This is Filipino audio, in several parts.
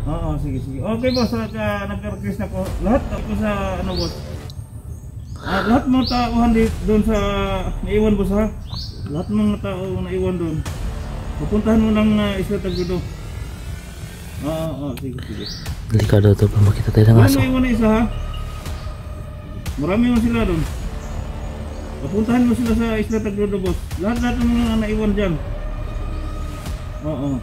Oo, sige, sige. Okay boss, nagka-request na ko. Lahat ako sa ano boss. Lahat mga tauhan doon sa naiwan boss ha. Lahat mga tao naiwan doon. Pupuntahan mo ng Isla Tagdudo. Oo, sige, sige. Delikado ito pa makita tayo ng aso. Wala naiwan na isa ha. Marami mo sila doon. Pupuntahan mo sila sa Isla Tagdudo boss. Lahat ng mga naiwan dyan. Oo.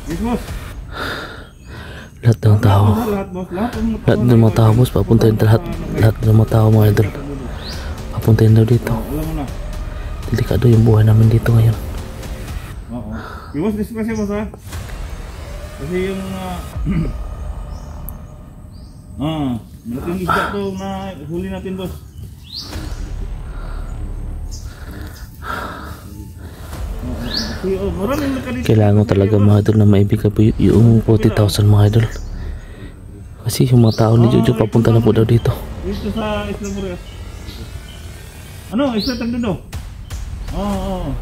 Yes boss. Lahat ng tao. Lahat ng mga tao boss, papuntahin lahat ng mga tao mga idol. Papuntahin daw dito. Delikado yung buhay namin dito ngayon. Oo. Yung boss, discuss boss ha. Kasi yung malaking isda to na huli natin boss. Kailangan talaga mga idol na maibigay po yung 40,000 mga idol. Kasi yung mga tao ni Jojo papunta na po daw dito. Dito sa Isla Mureas. Ano? Isla Tagdudo? Oo.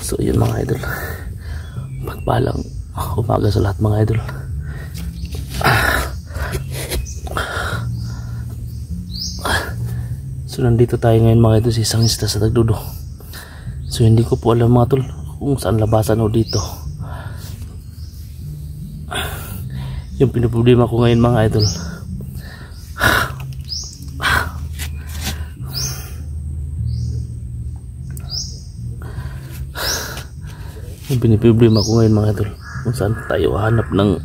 So yun mga idol, pagpalang umaga sa lahat mga idol. So nandito tayo ngayon mga idol sa isang isla sa Tagdudo. So hindi ko po alam mga tol kung saan labasan o dito. Yung pinoproblema ko ngayon mga idol, yung piniproblema ko ngayon mga idol, kung saan tayo hanap ng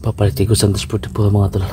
papalitin ko sa transport po mga tol.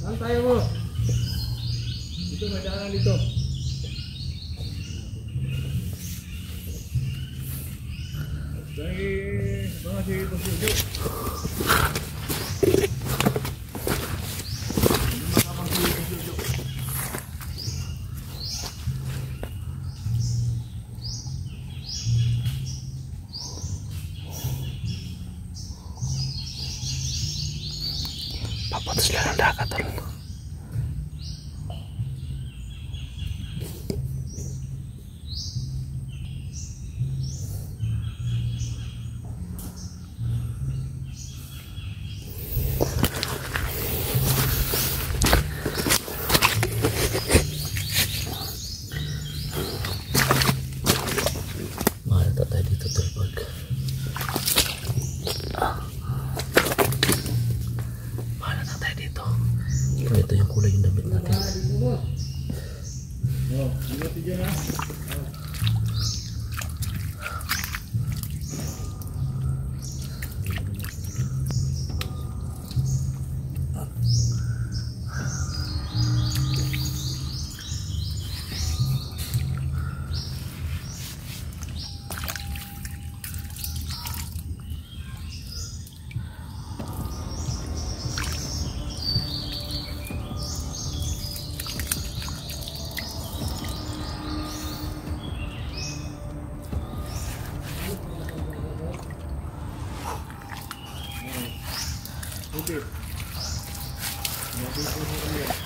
Saan tayo mo? Dito, may daanan dito. Dahil mga si Jojo. Papunta sila ng dagat, tol. Mahal tayo dito, tol, pag ito yung kulay yung damit natin. Okay. Yung sinabi na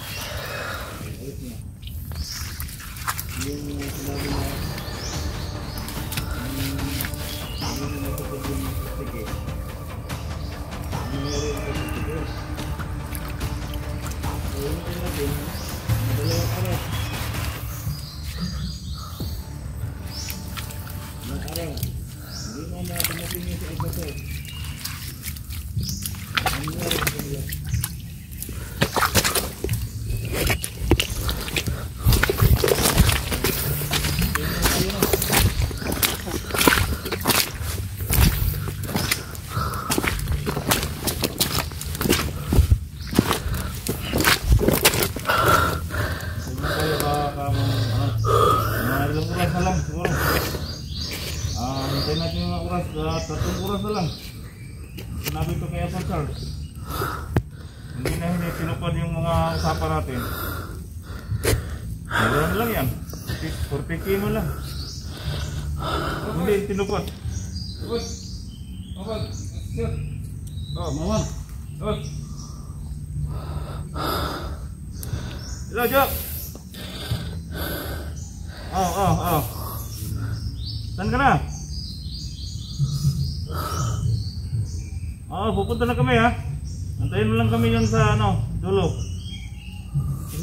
hintayin natin yung mga oras, 3 oras na lang. Sinabi ko kay Apple Charles, hindi tinupad yung mga usapan natin. Meron lang yan, 40 kilo lang. Hindi tinupad. Oh, mawag. Hello, Joe. Oh. Saan ka na? Pupunta na kami, ha. Antayin mo lang kami yun sa dulo.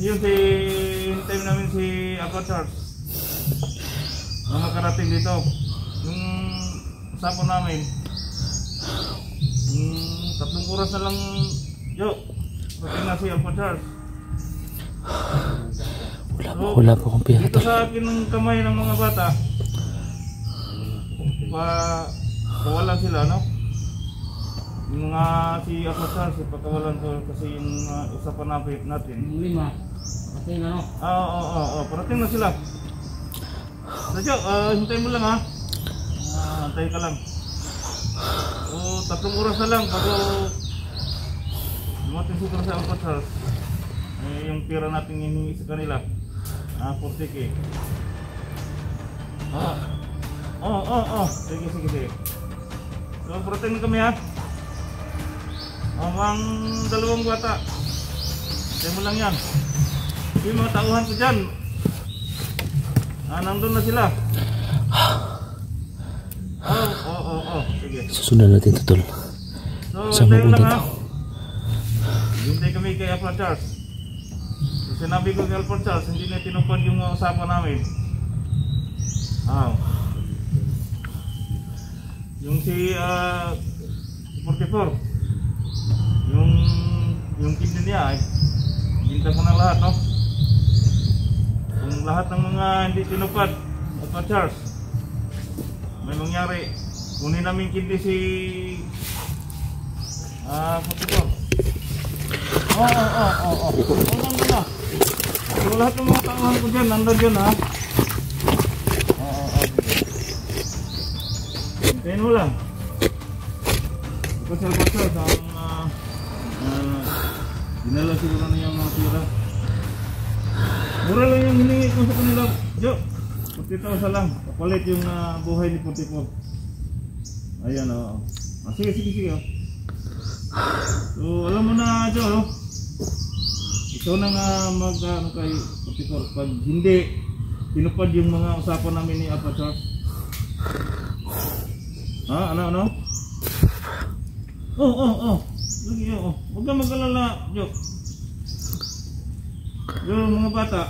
Yun hintayin namin si Aqua Charles na makarating dito. Yung usapan namin, 3 oras na lang, Joe. Pating na si Aqua Charles. Wala pa akong pera. Dito sa akin ng kamay ng mga bata, pakawalan sila, no? Yung mga si Aqua Charles, pakawalan to kasi yung usapan natin. Yung 5, parating na, no? Parating na sila. Radyo, hintayin mo lang, ha? Hintayin ka lang. 3 oras na lang bago dumating siguro sa Aqua Charles. Yung pera natin hiningi sa kanila, 40K. Sige. So, parating kami, ha? Ang 2 bata, hintayin mo lang yan. Yung mga tauhan ko dyan, nandun na sila. Sige. Susunod natin ito, tol. So, hintayin lang, ha? Hintay kami kay Aqua Charles. Sinabi ko kay Aqua Charles, hindi na tinupad yung usapan namin. Yung si 44, yung kidney niya ay binta ko na lahat, no? Kung lahat ng mga hindi tinupad Aqua Charles, may mangyari. Kunin namin kidney si 44. Nandun na. So, lahat ng mga tauhan ko dyan, nandun dyan, ha? Hintayin mo lang. Pasal-pasal dinala siguro na yung mga pira. Mura lang yung hiningi ko sa kanila, Jo. 40,000 lang. Kapalit yung buhay ni 44. Ayan, sige. So alam mo na Jo, no? Ikaw na nga mag kay Putikor pag hindi tinupad yung mga usapan namin ni Alpha Charles. Ha? Ano? Oh. Lagi huwag kang mag-alala, Jo. Jo, mga bata.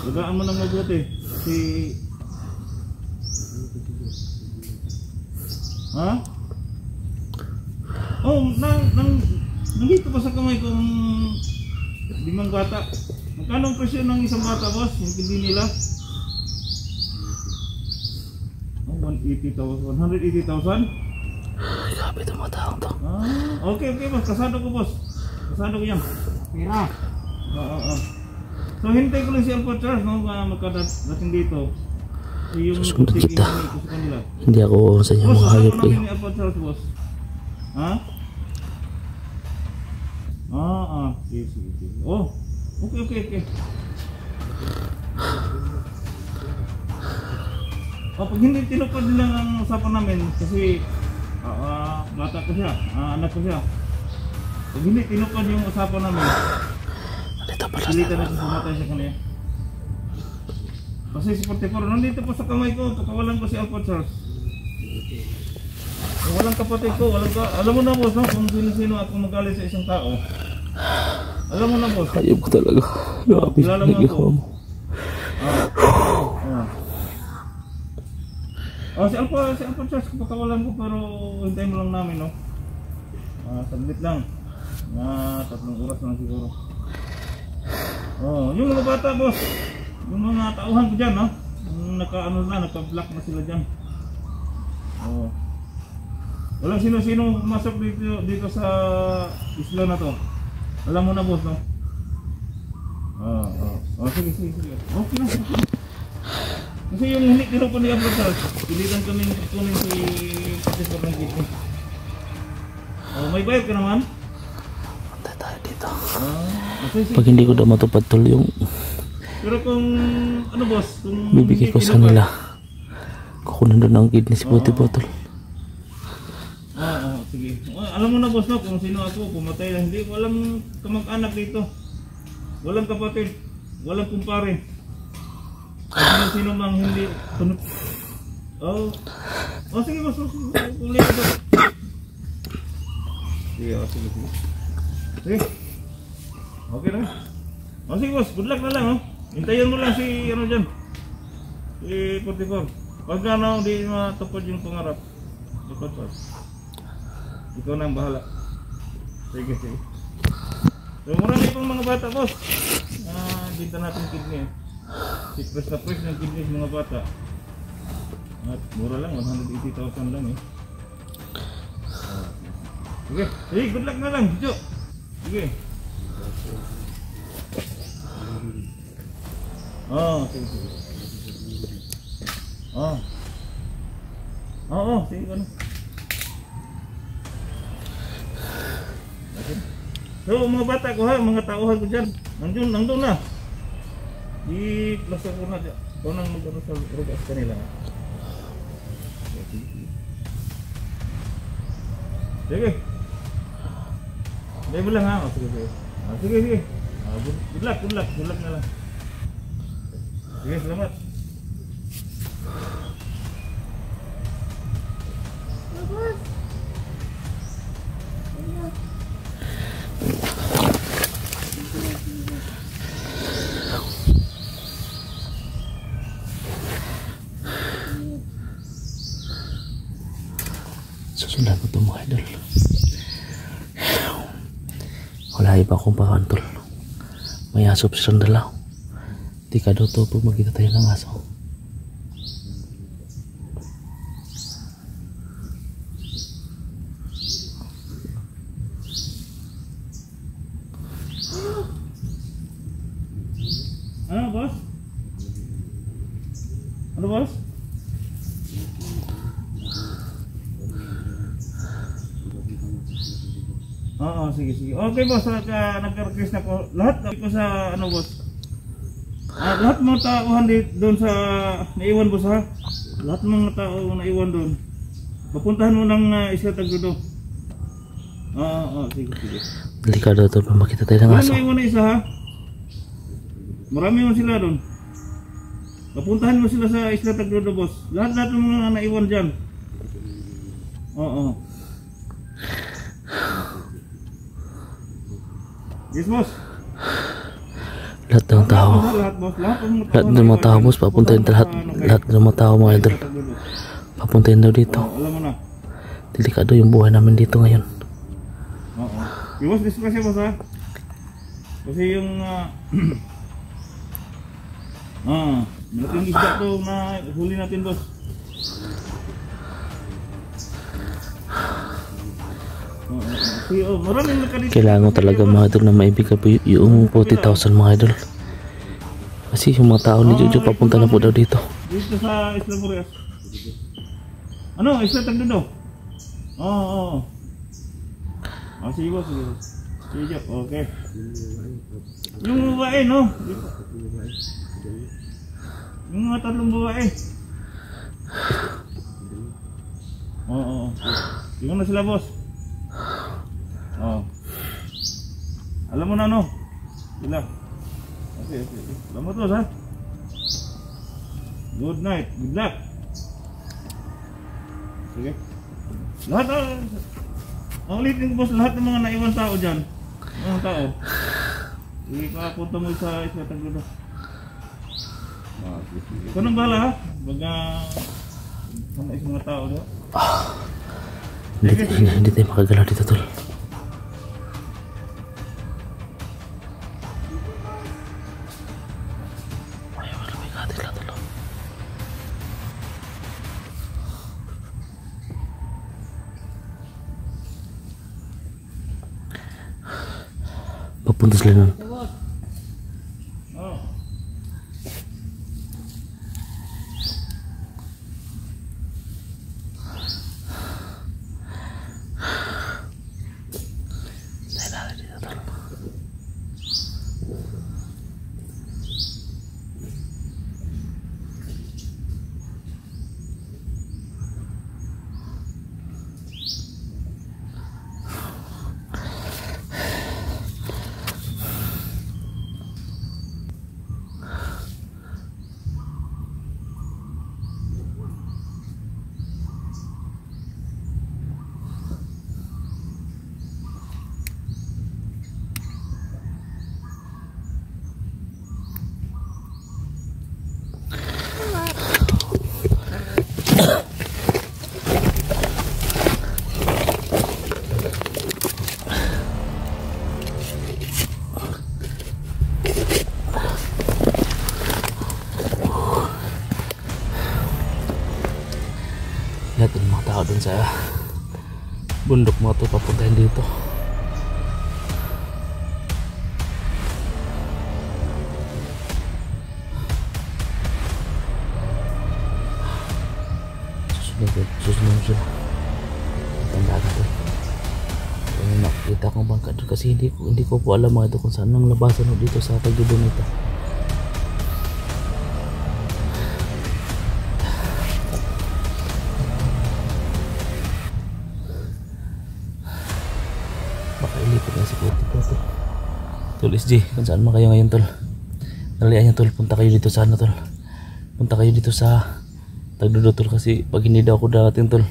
Lagaan mo ng mabuti. Si... Ha? Oh, nandito pa sa kamay kong 5 bata. Magkano ang presyo ng isang bata, boss? Yung hindi nila? 180,000? Grabe itong mga taong to. Okay, boss. Kasado ko, boss. Kasado ko yan. Pira. Oo. So, hintay ko lang si Alpha Charles, no? Magkadating dito. So, yung susunod kita. kanila. Hindi ako sa inyo mga hayop kayo. Boss, Alpha Charles, boss. Ha? Sige. Oh, okay. Pag hindi tinupad nila ang usapan namin kasi bata ko siya, anak ko siya. Pag hindi tinupad yung usapan namin, pilitan na siya sumatay sa kanila. Kasi si 44, nandito po sa kamay ko, pagkawalan ko si Alpha Charles. Kung walang kapatid ko, alam mo na boss, no? Kung sino-sino ako magalit sa isang tao. Alam mo na boss. Hayop ko talaga. Kilala mo ako. Si Alpha Charles, pagkawalan ko pero hintayin mo lang namin, no? Saglit lang. 3 oras lang siguro. Yung mga bata boss, yung mga tauhan ko dyan, no? Naka-block na sila dyan. Walang sino-sino masok dito sa isla na to. Alam mo na boss, no? Sige. Okay na. Kasi yung hindi pa ni Alpha Charles, pilitan kami kunin si Putikor ng kidney. May bayad ka naman? Punta tayo dito. Pag hindi ko daw matupad tol yung pero kung ano boss, kung bibigay ko sa nila, kukunin doon ang kidney si Putikor tol. Sige. Alam mo na boss, no, kung sino ako, pumatay lang. Hindi, walang kamag-anak dito. Walang kapatid. Walang kumpare. Kung sino mang hindi. Sige boss. Ulit ito. Sige. Okay na. Sige boss, good luck na lang. Hintayin mo lang si dyan. Si Putikor. Pag di matupad yung pangarap. Ikaw na ang bahala. Sige. So marami pang mga bata boss. Binta natin kidney. Si press ng kidney sa mga bata. At mura lang, 180,000 lang . Sige, good luck na lang, Jo. Sige. Sige. Sige ano. So mga bata ko mga tauhan ko dyan, nandun na. I-plaster ko na dyan. Ikaw nang mag-ano sa rugas kanila. Sige. Hindi mo lang ha. Sige. Good luck na lang. Sige, salamat. Susundan ko ito mga idol. Wala iba akong pakantol. May aso sa sandalaw. Di ka daw to pag magkita tayo ng aso. Boss? Ano boss? Sige. Okay boss, nagka-request na ko. Lahat ko sa boss. Lahat mga tauhan doon sa naiwan boss ha. Lahat mga tao naiwan doon. Papuntahan mo ng Isla Tagdudo. Sige, sige. Delikado tol, makita tayo ng Wala aso. may iwan na isa ha. Marami mo sila doon. Papuntahan mo sila sa Isla Tagdodo, boss. Lahat ng mga naiwan dyan. Oo. Yes, boss. Lahat ng tao. Lahat, boss. Lahat ng mga tao boss, papuntahin lahat ng mga tao mga idol. Papuntahin daw dito. Alam mo na. Delikado yung buhay namin dito ngayon. Oo. Yung boss, discuss boss ha. Kasi yung malaking isda to na huli natin, boss. Maraming nakadito. Kailangan mo talaga mga idol na maibigay po yung 40,000 mga idol. Kasi yung mga tao ni Jojo papunta na po daw dito. Dito sa Isla Morias. Ano? Isla Tagdodo? Oo. Sige boss, sige boss. Sige, okay. Yung babae, no? Yung mga tatlong babae. Oo. Yung na sila, boss. Oo. Alam mo na, no? Sila. Okay. Alam mo to, ha? Good night. Good luck. Sige. Lahat, ang ulitin ko, boss, lahat ng mga naiwan tao dyan. Mga tao. Sige, punta mo sa Isla Tagdodo. Ikaw nang bahala, ha? Baga, sana isang mga tao dyan. Hindi tayo makagalaw dito tol. Papunta sila nun. Lahat ng mga tao dun sa bundok mo ito papuntahin dito. Susunod sila. Tanda natin. Kung nakikita kong bangka doon kasi hindi ko po alam mga ito kung saan ang labasan dito sa Tagdodo nito. Baka ilipit na si Puti po ito. Tol SG, kung saan man kayo ngayon tol. Nalian niya tol, punta kayo dito sa ano tol. Punta kayo dito sa Tagdodo tol kasi pag hindi daw ako dating tol,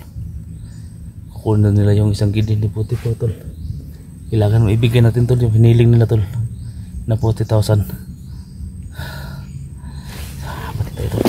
kukunin nila yung isang gidin ni Puti po tol. Kailangan mo ibigay natin tol yung hiniling nila tol na 40,000. Pati tayo tol.